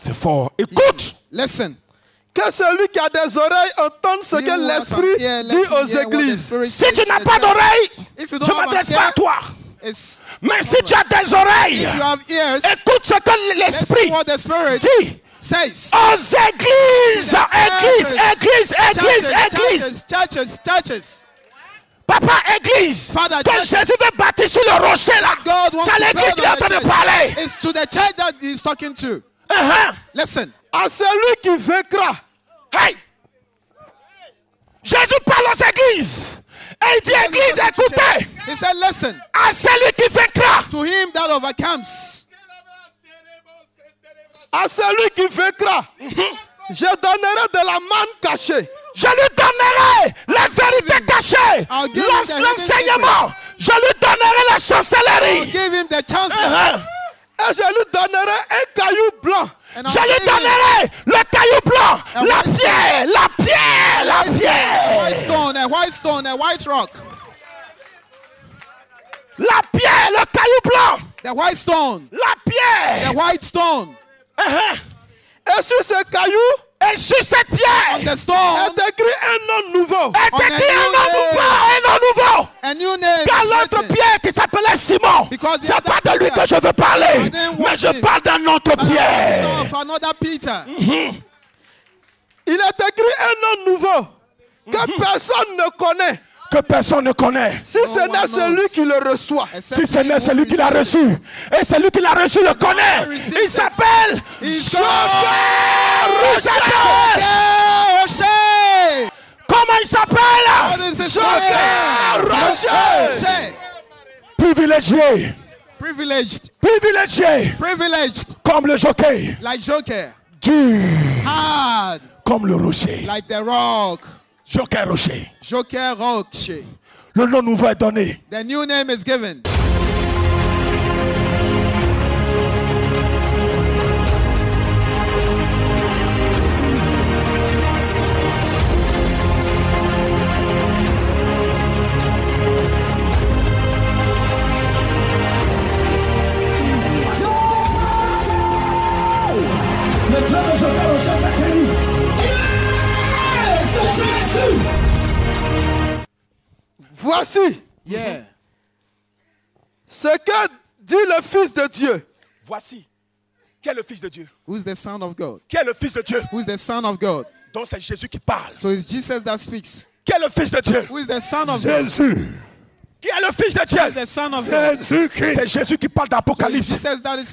C'est fort. Écoute. Listen. Que celui qui a des oreilles entende ce que l'Esprit dit aux églises. Si tu n'as pas d'oreilles, je ne m'adresse pas à toi. Mais si tu as des oreilles, écoute ce que l'Esprit dit aux églises. Église. Papa, église. Que Jésus veut bâtir sur le rocher là. C'est l'église qui est en train de parler. It's to the church that he's talking to. Listen. À celui qui vaincra. Hey! Jésus parle aux églises. Et il dit, église, écoutez. He said, listen. À celui qui vaincra. To him that overcomes. À celui qui vaincra. Je donnerai de la manne cachée. Je lui donnerai la vérité cachée. L'enseignement. Je lui donnerai la chancellerie. Give him the chance. Et je lui donnerai un caillou blanc. Je lui donnerai le caillou blanc, la pierre. A white stone, a white rock. La pierre, le caillou blanc. The white stone. La pierre. The white stone. Et sur ce caillou, et sur cette pierre, the stone, est écrit un nom nouveau. Est écrit un nom nouveau. A new name. Car l'autre pierre qui s'appelait Simon, c'est pas de lui que je veux parler, mais je parle d'un autre pierre. Il est écrit un nom nouveau que personne ne connaît. Que personne ne connaît. Si ce n'est celui qui le reçoit. Si ce n'est celui qui l'a reçu. Et celui qui l'a reçu le connaît. Il s'appelle Joker Rocher. Comment il s'appelle? Joker Rocher. Privilégié. Privileged. Comme le jockey. Like Joker. Dur. Hard. Comme le rocher. Like the rock. Joker Rocher. Joker Rocher. Le nom nouveau est donné. The new name is given. Le Dieu de Joker Rocher t'a guéri. Voici ce que dit le Fils de Dieu. Voici. Qui est le Fils de Dieu? Who is the Son of God? Qui est le Fils de Dieu? Who is the Son of God? Donc c'est Jésus qui parle. So it's Jesus that speaks. Qui est le Fils de Dieu? Who is the Son of God? Jésus. Qui est le Fils de Dieu? The Son of God. C'est Jésus qui parle d'Apocalypse.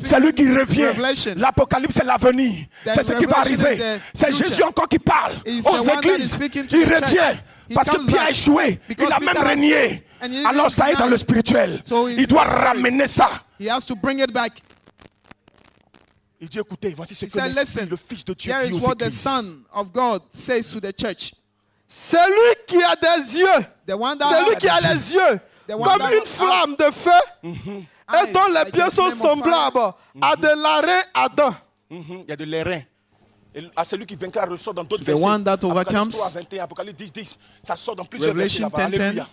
C'est lui qui revient. L'Apocalypse, c'est l'avenir. C'est ce qui va arriver. C'est Jésus encore qui parle aux églises. Il revient. Parce que Pierre a échoué. Il a même régné. Alors ça est dans le spirituel. Il doit ramener ça. He has to bring it back. Il dit, écoutez, voici ce que le Fils de Dieu dit aux églises. Here is what the Son of God says to the church. Celui qui a des yeux, celui qui a les yeux comme une flamme de feu et dont les pieds sont semblables à de l'airain ardent. Il y a de l'airain. À celui qui vaincra ressort dans d'autres versets. Apocalypse 3, 21, Apocalypse 10, 10. Ça sort dans plusieurs versets là-bas. Alléluia.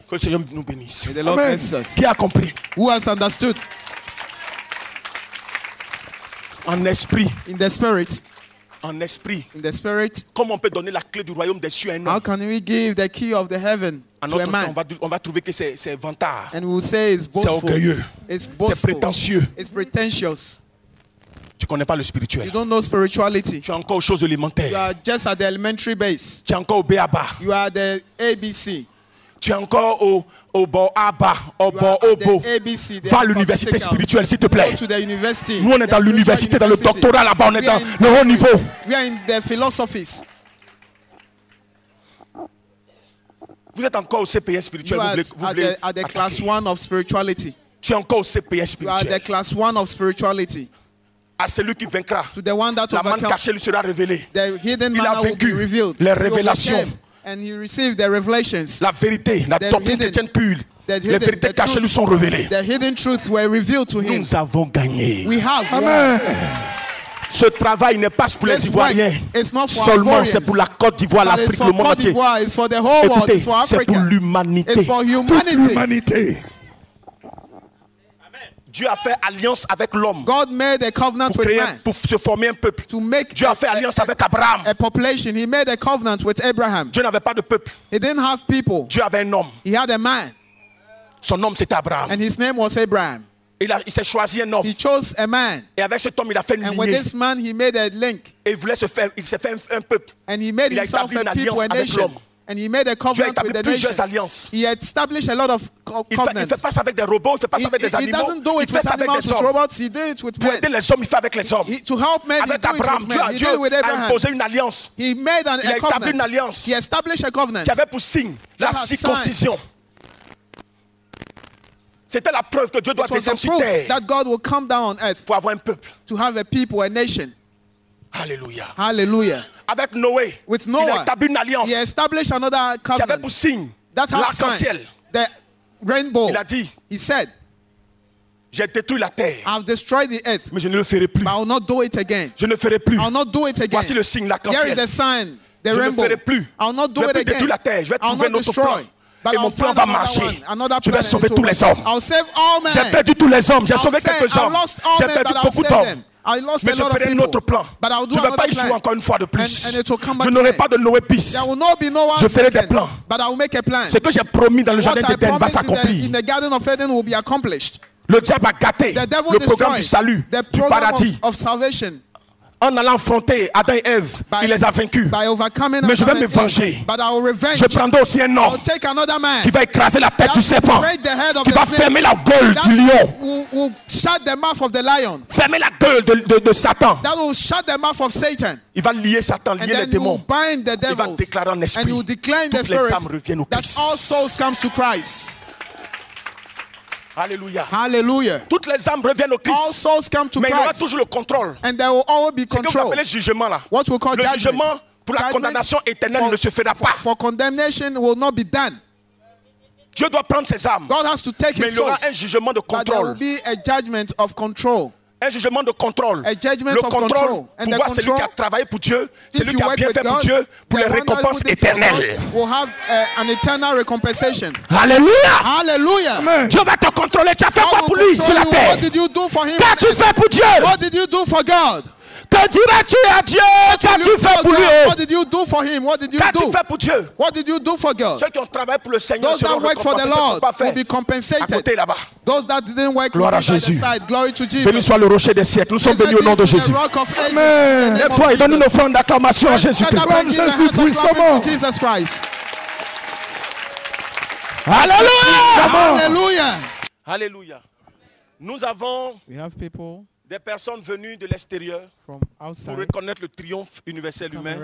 Que le Seigneur nous bénisse. Amen. Qui a compris? Who has understood? En esprit. In the spirit. En esprit. In the spirit. Comment on peut donner la clé du royaume des cieux à un homme? How can we give the key of the heaven to a man? On va trouver que c'est vantard. And we will say it's boastful. C'est orgueilleux. It's boastful. C'est prétentieux. It's pretentious. Tu connais pas le spirituel. You don't know spirituality. Tu es encore aux choses élémentaires. You are just at the elementary base. Tu es encore au B.A.B.A. You are the ABC. Tu es encore au B.A.B.A. au B.O.B.O. Va à l'université spirituelle, s'il te plaît. Nous, on est dans l'université, dans le doctorat là-bas, on est dans le haut niveau. We are in the philosophies. Vous êtes encore au CPS spirituel. You are at the class 1 of spirituality. Tu es encore au CPS spirituel. You are at the class 1 of spirituality. À celui qui vaincra, to the one that la manne cachée lui sera révélée. The hidden il a vaincu les révélations. And he received the revelations. La vérité, la doctrine chrétienne pure, les vérités cachées lui sont révélées. The hidden truths were revealed to him. Nous avons gagné. We have. Amen. Ce travail n'est pas pour les Ivoiriens. Seulement, c'est pour la Côte d'Ivoire, l'Afrique, le monde entier. Écoutez, c'est pour l'humanité. Toute l'humanité. Dieu a fait alliance avec l'homme. God made a covenant with man. Pour se former un peuple. To make Dieu a fait alliance avec Abraham. A population. He made a covenant with Abraham. Dieu n'avait pas de peuple. He didn't have people. Dieu avait un homme. He had a man. Son nom c'était Abraham. And his name was Abraham. Il s'est choisi un homme. He chose a man. Et avec cet homme, il a fait une lignée. And with this man, he made a link. Et il s'est fait un peuple. And he made himself a people, a nation. And he made a covenant with the nation. He established a lot of covenants. Il ne fait pas ça avec des robots, il ne fait pas ça avec des animaux. He doesn't do it with animals, with robots. He did it with men. Pour aider les hommes, il fait avec les hommes. To help men, avec Abraham, Dieu a imposé une alliance. He made a covenant. Établi une alliance. He established a covenant. Qui avait pour signe la circoncision. C'était la preuve que Dieu doit descendre sur terre. That God will come down on earth. Pour avoir un peuple. To have a people, a nation. Alléluia. Hallelujah. Avec Noé, with Noah, il a établi une alliance. He established another covenant. Qui avait pour signe l'arc-en-ciel. The rainbow. Il a dit, he said, j'ai détruit la terre. I've destroyed the earth. Mais je ne le ferai plus. But I will not do it again. Je ne ferai plus. I will not do it again. Voici le signe, l'arc-en-ciel. Here is the sign, the je rainbow. ne le ferai plus. I will not do it again. Je vais plus détruire la terre. Je vais trouver un autre plan. But et mon plan va marcher. Je vais sauver tous les hommes. J'ai perdu tous les hommes. J'ai sauvé quelques hommes. J'ai perdu beaucoup d'hommes. Mais je ferai un autre plan. Je ne vais pas échouer encore une fois de plus. Je n'aurai pas de Noé bis. Je ferai des plans. Ce que j'ai promis dans le jardin d'Éden va s'accomplir. Le diable a gâté le programme du salut, du paradis. En allant affronter Adam et Ève, il les a vaincus. Mais je vais me venger. Je prendrai aussi un homme qui va écraser la tête du serpent, qui va fermer la gueule du lion, fermer la gueule de Satan. Il va lier Satan, lier les démons. Il va déclarer en esprit. Toutes les âmes reviennent au Christ. Alléluia. Hallelujah. Toutes les âmes reviennent au Christ. All souls come to Mais Christ. il y aura toujours le contrôle. And there will always be control. C'est ce que vous appelez jugement là. What we call le jugement pour la condamnation éternelle ne se fera pas. For condemnation will not be done. Dieu doit prendre ses âmes. God has to take mais his il y aura souls. un jugement de contrôle. But there will be a judgment of control. Un jugement de contrôle. A judgment le of contrôle pour voir celui qui a travaillé pour Dieu, celui qui a bien fait pour Dieu, pour les récompenses éternelles. Will have an eternal recompensation. Alléluia. Hallelujah. Dieu va te contrôler. Tu as fait quoi pour lui sur la terre? What did you do for him? Qu'as-tu fait pour Dieu? What did you do for God? Que diras-tu à Dieu? Qu'as-tu fait pour lui? What did you do for him? What did you do? Qu'as-tu fait pour Dieu? What did you do for God? Ceux qui ont travaillé pour le Seigneur seront récompensés. Those that work for the Lord will be compensated. À côté là-bas. Those that didn't work Gloire à Jésus. side. Glory to Jesus. Béni soit le rocher des siècles. Nous sommes venus au nom de Jésus. Amen. Lève-toi et donne une offrande d'acclamation à Jésus-Christ. Jésus puissamment. Jesus Christ. Alléluia. Alléluia. Alléluia. Nous avons des personnes venues de l'extérieur pour reconnaître le triomphe universel humain.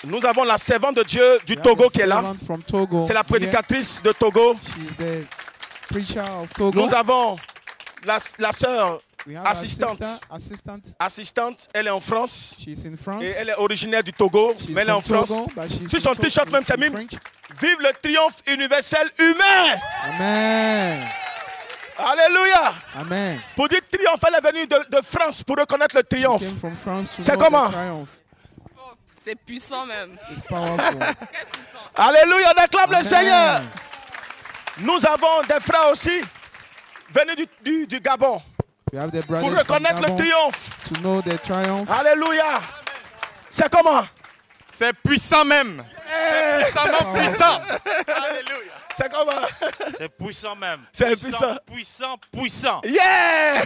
Nous avons la servante de Dieu du Togo qui est là. C'est la prédicatrice de Togo. Nous avons la sœur assistante. Elle est en France. Et elle est originaire du Togo, mais elle est en France. Sur son t-shirt même, c'est même vive le triomphe universel humain. Amen. Alléluia. Amen. Pour dire triomphe, elle est venue de France pour reconnaître le triomphe. C'est comment? C'est puissant même. Très puissant. Alléluia, on acclame le Seigneur. Nous avons des frères aussi venus du Gabon pour reconnaître le triomphe. Alléluia. C'est comment? C'est puissant même. C'est puissamment puissant. Alléluia. C'est comment? C'est puissant même. C'est puissant. Puissant. Yeah!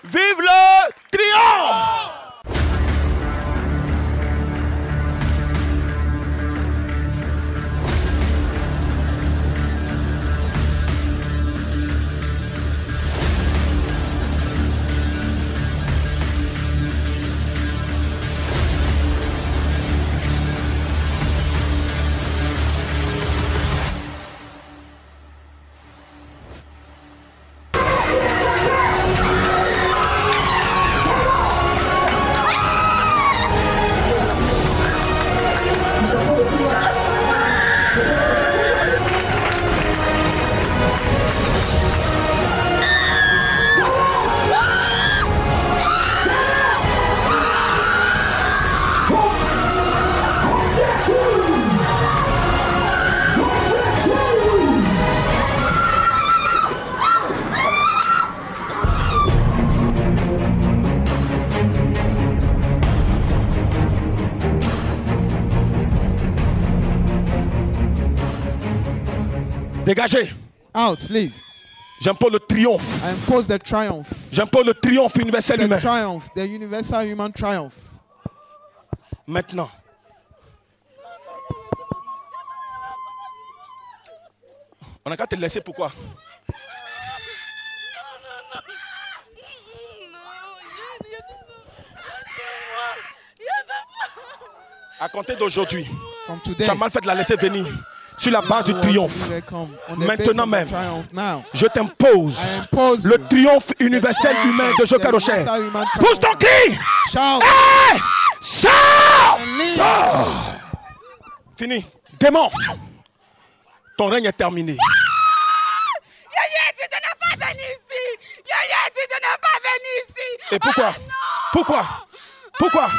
Vive le triomphe! Dégagez. Out, leave. J'impose le triomphe. I impose the triumph. J'impose le triomphe universel humain. The triumph, the universal human triumph. Maintenant. On n'a qu'à te laisser, pourquoi? À compter d'aujourd'hui, tu as mal fait de la laisser venir sur la base du triomphe. Maintenant même, je t'impose le triomphe universel humain de Joker Rocher. Pousse ton cri! Hey! Sors! Sors! Fini. Démon, ton règne est terminé. Tu n'as pas venu ici. Tu n'as pas venu ici. Et pourquoi? Pourquoi? Pourquoi?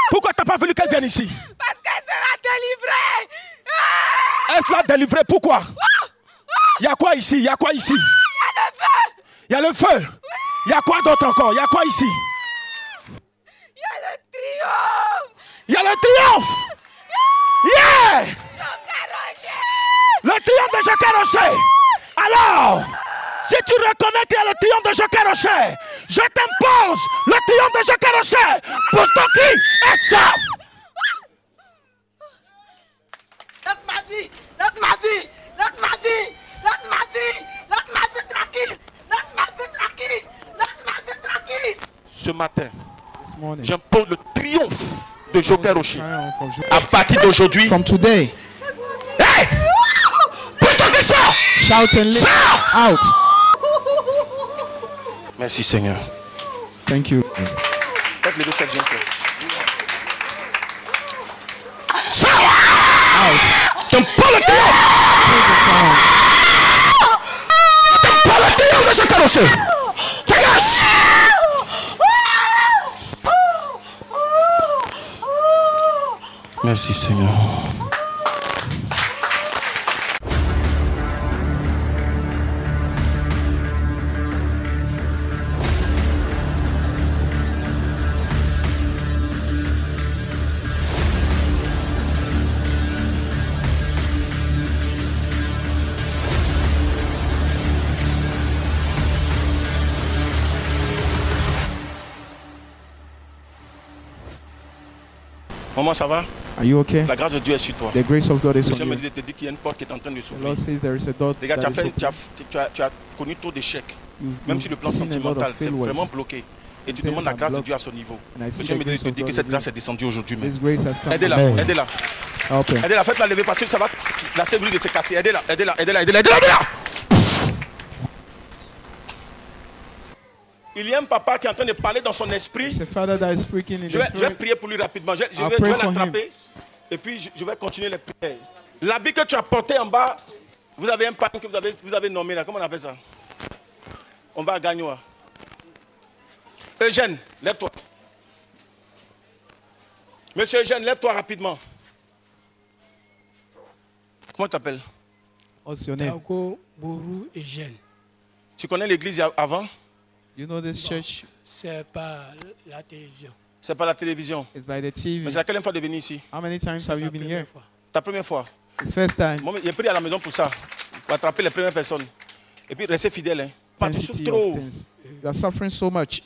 Pourquoi tu n'as pas voulu qu'elle vienne ici? Parce qu'elle sera délivrée. Elle sera délivrée, pourquoi? Il y a quoi ici? Il y a quoi ici? Il y a le feu. Il y a le feu. Il y a quoi d'autre encore? Il y a quoi ici? Il y a le triomphe. Il y a le triomphe. Yeah! Le triomphe de Joker Rocher. Alors, si tu reconnais qu'il y a le triomphe de Joker Rocher, je t'impose le triomphe de Joker Rocher. Pousse ton cri et sors. Laisse ma vie, laisse ma vie, laisse ma vie, laisse ma vie, laisse ma vie tranquille, laisse ma vie tranquille, laisse ma vie tranquille. Ce matin, j'impose le triomphe de Joker Rocher. À partir d'aujourd'hui, from today, hey! Pousse ton cri, sors. Shout and lift out. Merci Seigneur. Thank you. Faites lever cette jeune fille. T'aimes pas le triomphe. T'aimes pas le triomphe de Joker Rocher. Dégage. Merci Seigneur. Maman, ça va? Are you okay? La grâce de Dieu est sur toi. The grace of God is Le on Seigneur me you. dit de te dire qu'il y a une porte qui est en train de The s'ouvrir. Lord says there is a door Regarde, that is open. tu as connu trop d'échecs. Même sur le plan seen a lot sentimental, of c'est failures. vraiment bloqué. Et tu Things demandes la are grâce de blocked. Dieu à ce niveau. And I Le see Seigneur the me dit de grace te of dire que God cette with grâce you. est descendue aujourd'hui même. This grace has come. Aidez-la, Amen. aidez-la. Help her. Aidez-la, faites-la lever parce que ça va, la serrure de se casser. Aidez-la, aidez-la, aidez-la, aidez-la, aidez-la, aidez-la. Il y a un papa qui est en train de parler dans son esprit. It's a father that is speaking in Je the vais spirit. prier pour lui rapidement. Je I'll vais pray for l'attraper. Et puis je vais continuer les prières. L'habit que tu as porté en bas, vous avez un parrain que vous avez nommé là. Comment on appelle ça? On va à Gagnoa. Eugène, lève-toi. Monsieur Eugène, lève-toi rapidement. Comment tu t'appelles? What's your name? Tago Bourou Eugène. Tu connais l'église avant? You know this church? C'est pas la télévision. C'est pas la télévision. It's by the TV. Mais c'est la quelle fois de venir ici? How many times have you been here? Ta première fois. It's first time. Moi, j'ai pris à la maison pour ça. Pour attraper les premières personnes. Et puis rester fidèle. Hein. Pas tu souffres Intensity trop. of things. You are suffering so much.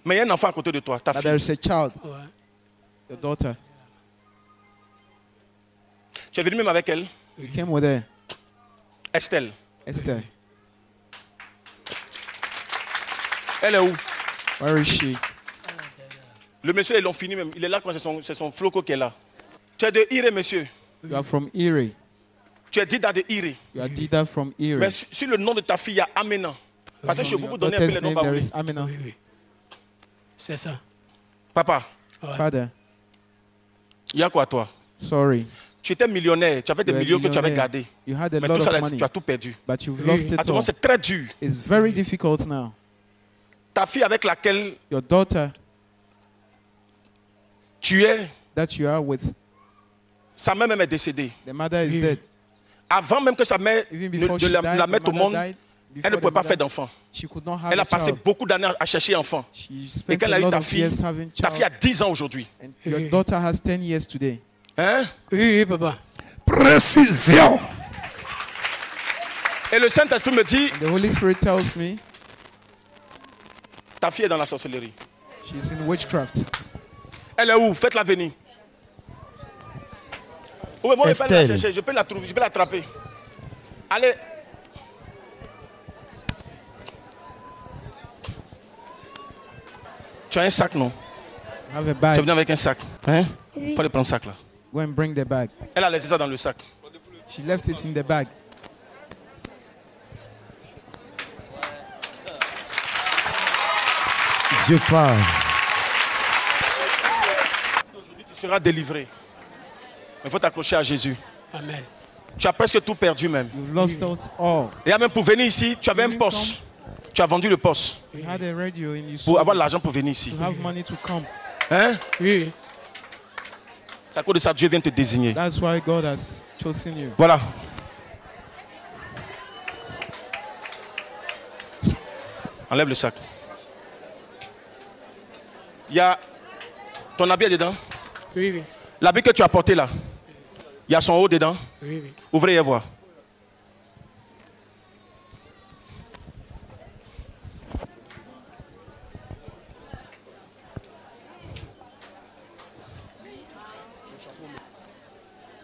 Mais il y a un enfant à côté de toi, ta But fille. there is a child, Ouais. your daughter. Tu es venu même avec elle? You came with her, Estelle. Esther. Elle est où? Where is she? Le monsieur, ils l'ont fini même. Il est là quand c'est son floco qui est là. Tu es de Iré, monsieur. You are from Erie. Tu es Dida de Iré. You are Dida from Erie. Mais sur le nom de ta fille, il y a Amena. Parce que chez vous, vous donnez un peu les Daughter's noms name, there baoulés. is Amina. Oui, oui. C'est ça. Papa, Ouais. Father, il y a quoi toi? sorry. Tu étais millionnaire. Tu avais des You are millions que tu avais millionaire. gardés. You had a Mais lot tout ça, of money, tu as tout perdu. but you've Oui. lost it all. Actuellement, c'est très dur. It's very difficult now. Ta fille avec laquelle Your daughter tu es, that you are with, sa mère même est décédée. the mother is Oui. dead. Avant même que sa mère Even ne before she la died, mette the au monde, mother died. elle ne Before pouvait the pas faire mother, d'enfant. she could not have Elle a a passé child. beaucoup d'années à chercher enfant. She Et spent qu'elle a a eu lot ta of fille, years having ta fille a child. 10 ans aujourd'hui. And your daughter has 10 years today. Hein? Oui, oui, papa. Précision. Et le Saint-Esprit me dit, the Holy Spirit tells me, ta fille est dans la sorcellerie. She's in witchcraft. Elle est où? Faites-la venir. Oui, moi, je peux la chercher, je peux la trouver, je peux l'attraper. Allez. Tu as un sac, non? I have a bag. Tu es venu avec un sac. Hein? Il faut aller prendre le sac là. Go and bring the bag. Elle a laissé ça dans le sac. She left it in the bag. Dieu parle. Aujourd'hui, tu seras délivré. Il faut t'accrocher à Jésus. Amen. Tu as presque tout perdu même. You've lost all. Et même pour venir ici, tu avais un poste. Tu as vendu le poste. You had a radio and you Pour avoir l'argent pour venir ici. to have money to come. Hein? Oui. C'est à cause de ça que Dieu vient te désigner. That's why God has chosen you. Voilà. Enlève le sac. Il y a ton habit est dedans. Oui, oui. L'habit que tu as porté là, il y a son haut dedans. Oui, oui. Ouvrez et voir.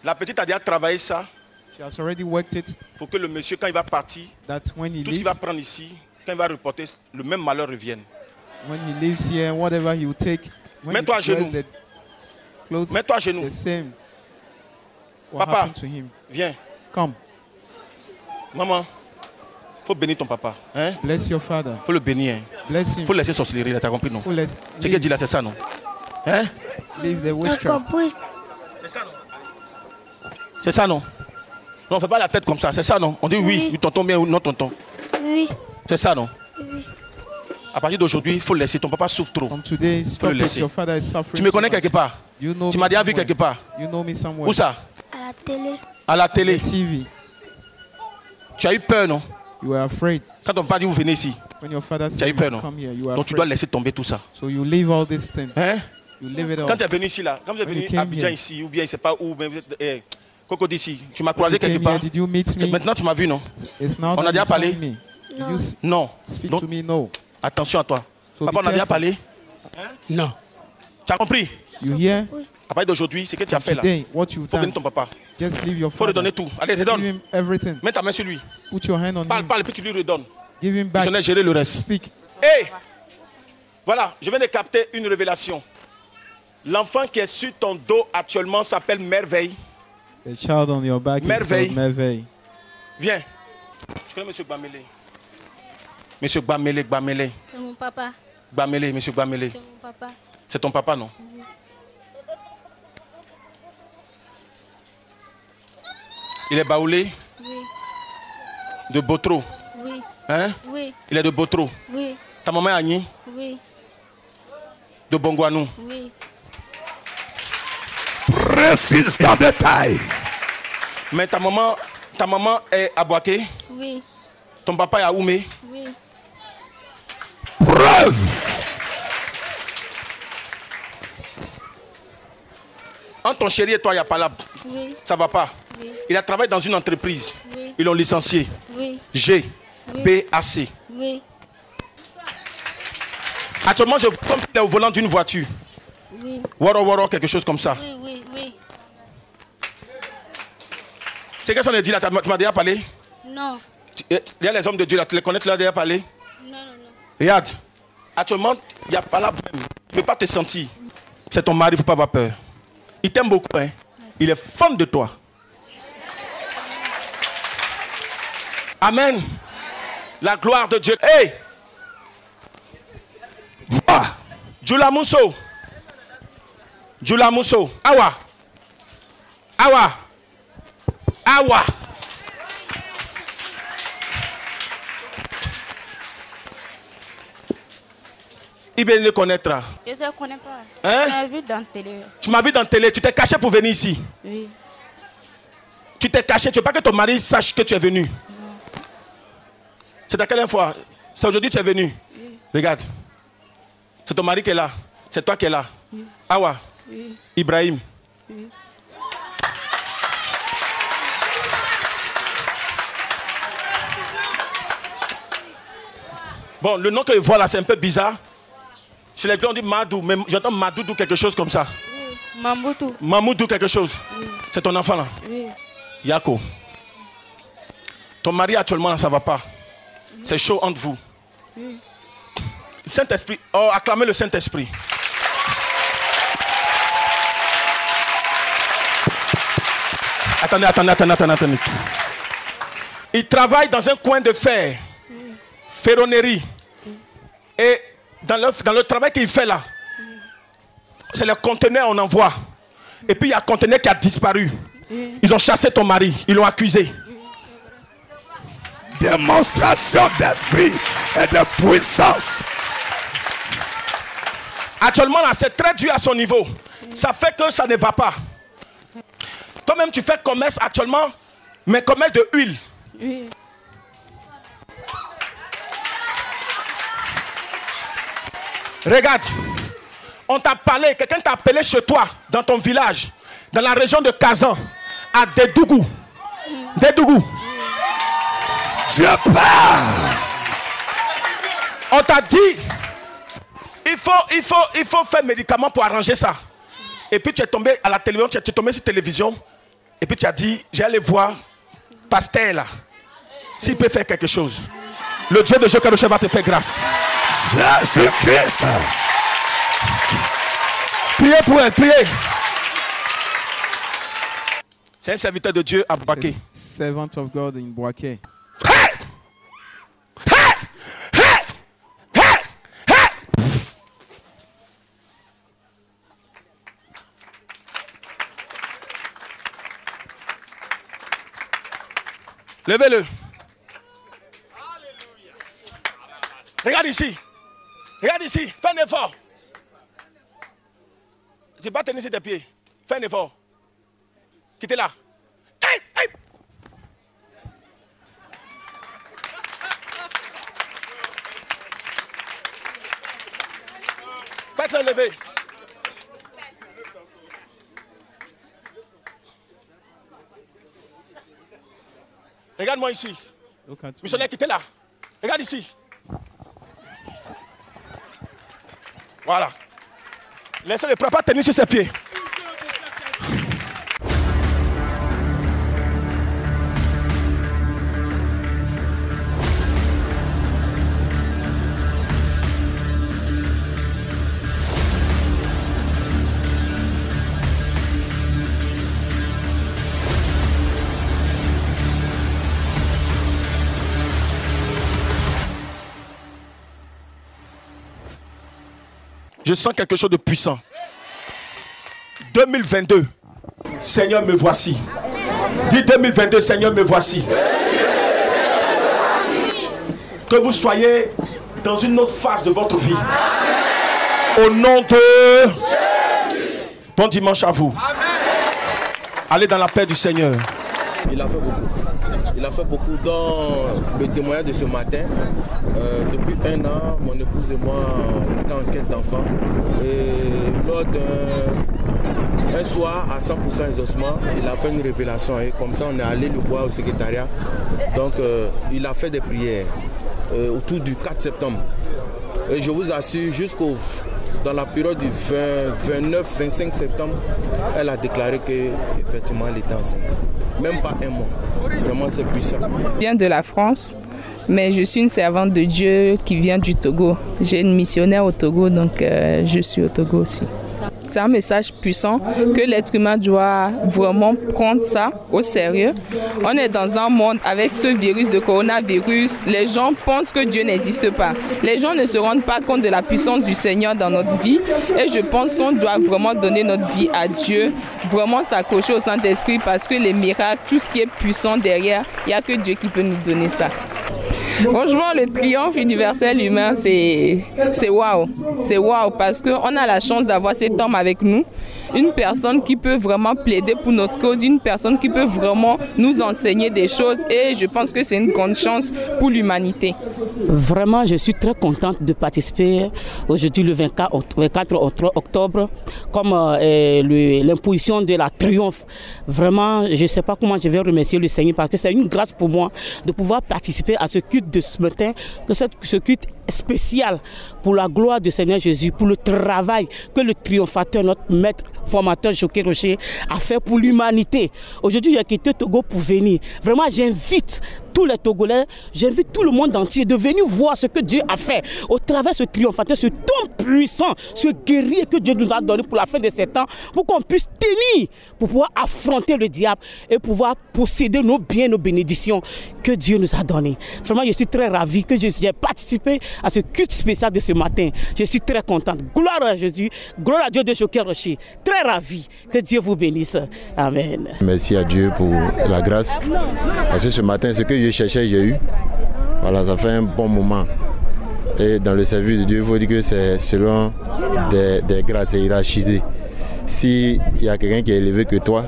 La petite a déjà travaillé ça. She has already worked it. Pour que le monsieur, quand il va partir, That when he tout ce qu'il va prendre ici, quand il va reporter, le même malheur revienne. When he lives here, whatever he will take, mets-toi à genoux. Mets-toi à genoux. The same. What Papa, happened to him? Viens. Come. Maman, faut bénir ton papa. Hein? Bless your father. Faut le bénir. Bless him. Faut laisser sorcellerie, là, t'as compris, non? Ce qu'il dit là, c'est ça, non? Hein? Leave the witchcraft. C'est ça, non? C'est ça, non? Non, on fait pas la tête comme ça, c'est ça, non? On dit oui, oui, tonton, bien ou non, tonton. Oui. C'est ça, non? Oui. À partir d'aujourd'hui, il faut le laisser. Ton papa souffre trop. From today, faut stop le it. laisser. Your father is suffering. Tu me connais so much. quelque part? You know tu me m'as déjà vu somewhere. quelque part? You know me somewhere. Où ça? À la télé. À la télé. TV. Tu as eu peur, non? You were afraid. Quand ton papa dit vous venez ici, When your father tu as eu said peur, you non? come here, you were Donc tu dois afraid. laisser tomber tout ça. So you leave all these things. Hein? You leave it all. Quand tu es venu ici, là, quand vous êtes When you venu came à Abidjan here. ici, ou bien je ne sais pas où, mais vous êtes, Coco d'ici, tu m'as croisé You came quelque part. here, did you meet me? Maintenant tu m'as vu, non? It's now On a that déjà you saw parlé? me. Did you Non. speak Donc, to me? No. attention à toi. So Papa, be on a déjà careful. parlé? Non. Tu as compris? You hear? À partir d'aujourd'hui, ce que tu as fait là, Today, what you've faut done, bénir ton papa. just leave your Faut father. redonner tout. Allez, Give redonne. him everything. Mets ta main sur lui. Put your hand on Parle, him. parle, puis tu lui redonnes. Give him back. Je n'ai géré le reste. Speak. Hé! Voilà, je viens de capter une révélation. L'enfant qui est sur ton dos actuellement s'appelle Merveille. The child on your back Merveille. is called Merveille. Viens. Tu connais M. Gbamele? M. Gbamele, Gbamele. C'est mon papa. Gbamele, M. Gbamele. C'est mon papa. C'est ton papa, non? Il est baoulé Oui. de Botro. Oui. Hein? Oui. Il est de Botro. Oui. Ta maman est Agni? Oui. De Bongwanou. Oui. Précise en détail. Mais ta maman est à Boaké? Oui. Ton papa est à Oumé? Oui. Preuve. Entre ton chéri et toi, il n'y a pas là. Oui. Ça va pas. Oui. Il a travaillé dans une entreprise. Oui. Ils l'ont licencié. Oui. G. Oui. B-A-C. Oui. Actuellement, je comme s'il est au volant d'une voiture. Oui. Waro Waro, quelque chose comme ça. Oui, oui, oui. C'est qu'est-ce qu'on a dit là? Tu m'as déjà parlé? Non. Il y a les hommes de Dieu là, tu les connais, tu l'as déjà parlé? Non, non, non. Regarde, actuellement, il n'y a pas là même. Tu ne peux pas te sentir. C'est ton mari, il ne faut pas avoir peur. Il t'aime beaucoup, hein? Il est fan de toi. Amen. La gloire de Dieu. Hey! Va! Jula Mousso. Jula Mousso. Awa. Awa. Awa. Il vient le connaître. Je ne te connais pas. Hein? Tu m'as vu dans la télé. Tu m'as vu dans la télé. Tu t'es caché pour venir ici. Oui. Tu t'es caché. Tu ne veux pas que ton mari sache que tu es venu. Non. C'est à quelle fois? C'est aujourd'hui que tu es venu. Oui. Regarde. C'est ton mari qui est là. C'est toi qui es là. Oui. Awa. Oui. Ibrahim. Oui. Bon, le nom que je vois là, c'est un peu bizarre. Chez les gars, on dit Madou, mais j'entends Madoudou quelque chose comme ça. Oui. Mamoudou. Mamoudou quelque chose. Oui. C'est ton enfant là? Oui. Yako. Ton mari actuellement là, ça va pas. Oui. C'est chaud entre vous. Oui. Saint-Esprit. Oh, acclamez le Saint-Esprit. Attendez. Il travaille dans un coin de fer. Ferronnerie. Et dans le travail qu'il fait là, c'est le conteneur qu'on envoie. Et puis il y a un conteneur qui a disparu. Ils ont chassé ton mari, ils l'ont accusé. Démonstration d'esprit et de puissance. Actuellement là, c'est très dur à son niveau. Ça fait que ça ne va pas. Toi-même tu fais commerce actuellement, mais commerce de huile. Oui. Regarde, on t'a parlé, quelqu'un t'a appelé chez toi, dans ton village, dans la région de Kazan, à Dédougou. Dédougou. Je pars. On t'a dit, il faut faire médicament pour arranger ça. Et puis tu es tombé à la télévision, tu es tombé sur télévision, et puis tu as dit, j'allais voir Pasteur là, s'il peut faire quelque chose. Le Dieu de Jokadoche va te faire grâce. Jésus-Christ. Priez pour elle, priez. C'est un serviteur de Dieu à Bouaké. Servant of God in Bouaké. Levez-le. Regarde ici. Regarde ici. Fais un effort. Tu ne peux pas tenir sur tes pieds. Fais un effort. Quittez là. Hey, hey. Faites-le lever. Regarde-moi ici. Missionnaire, quittez là. Regarde ici. Voilà. Laissez le papa tenir sur ses pieds. Je sens quelque chose de puissant. 2022, Seigneur, me voici. Dis 2022, Seigneur, me voici. Que vous soyez dans une autre phase de votre vie. Au nom de Jésus. Bon dimanche à vous. Allez dans la paix du Seigneur. Il a fait beaucoup. Il a fait beaucoup dans le témoignage de ce matin. Depuis 1 an, mon épouse et moi, on était en quête d'enfants. Et lors d'un soir, à 100% exaucement, il a fait une révélation. Et comme ça, on est allé le voir au secrétariat. Donc, il a fait des prières autour du 4 septembre. Et je vous assure, dans la période du 29-25 septembre, elle a déclaré qu'effectivement, elle était enceinte. Même pas 1 mois. Vraiment, c'est puissant. Je viens de la France, mais je suis une servante de Dieu qui vient du Togo. J'ai une missionnaire au Togo, donc je suis au Togo aussi. C'est un message puissant que l'être humain doit vraiment prendre ça au sérieux. On est dans un monde avec ce virus de coronavirus. Les gens pensent que Dieu n'existe pas. Les gens ne se rendent pas compte de la puissance du Seigneur dans notre vie. Et je pense qu'on doit vraiment donner notre vie à Dieu, vraiment s'accrocher au Saint-Esprit parce que les miracles, tout ce qui est puissant derrière, il n'y a que Dieu qui peut nous donner ça. Franchement, le triomphe universel humain, c'est waouh. C'est waouh parce qu'on a la chance d'avoir cet homme avec nous. Une personne qui peut vraiment plaider pour notre cause, une personne qui peut vraiment nous enseigner des choses et je pense que c'est une grande chance pour l'humanité. Vraiment, je suis très contente de participer aujourd'hui le 24 octobre comme l'imposition de la triomphe. Vraiment, je ne sais pas comment je vais remercier le Seigneur parce que c'est une grâce pour moi de pouvoir participer à ce culte culte de ce matin, de ce culte spécial pour la gloire du Seigneur Jésus, pour le travail que le triomphateur, notre maître formateur Joker Rocher a fait pour l'humanité. Aujourd'hui, j'ai quitté Togo pour venir. Vraiment, j'invite tous les Togolais, j'invite tout le monde entier de venir voir ce que Dieu a fait au travers de ce triomphateur, ce ton puissant, ce guerrier que Dieu nous a donné pour la fin de ces temps, pour qu'on puisse tenir, pour pouvoir affronter le diable et pouvoir posséder nos biens, nos bénédictions que Dieu nous a données. Vraiment, je suis très ravi que j'ai participé à ce culte spécial de ce matin. Je suis très contente. Gloire à Jésus, gloire à Dieu de Joker Rocher. Très ravi. Que Dieu vous bénisse. Amen. Merci à Dieu pour la grâce. Parce que ce matin, ce que je cherchais, j'ai eu. Voilà, ça fait un bon moment. Et dans le service de Dieu, il faut dire que c'est selon des grâces, c'est hiérarchisé. S'il y a quelqu'un qui est élevé que toi,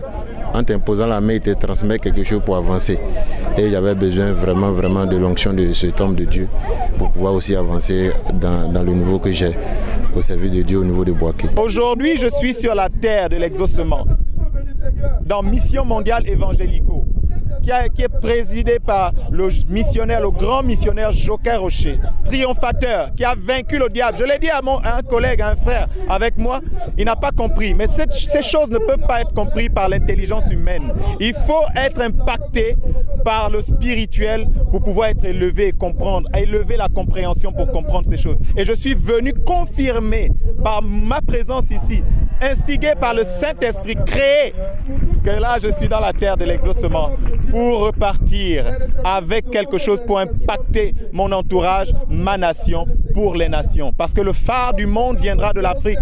en t'imposant la main, il te transmet quelque chose pour avancer. Et j'avais besoin vraiment de l'onction de cet homme de Dieu pour pouvoir aussi avancer dans le niveau que j'ai au service de Dieu au niveau de Boaké. Aujourd'hui, je suis sur la terre de l'exaucement, dans Mission mondiale évangélico, qui est présidé par le missionnaire, le grand missionnaire Joker Rocher, triomphateur, qui a vaincu le diable. Je l'ai dit à un collègue, à un frère avec moi, il n'a pas compris. Mais ces choses ne peuvent pas être comprises par l'intelligence humaine. Il faut être impacté par le spirituel pour pouvoir être élevé et comprendre, élever la compréhension pour comprendre ces choses. Et je suis venu confirmer par ma présence ici, instigé par le Saint-Esprit, créé, que là je suis dans la terre de l'exaucement pour repartir avec quelque chose pour impacter mon entourage, ma nation, pour les nations. Parce que le phare du monde viendra de l'Afrique.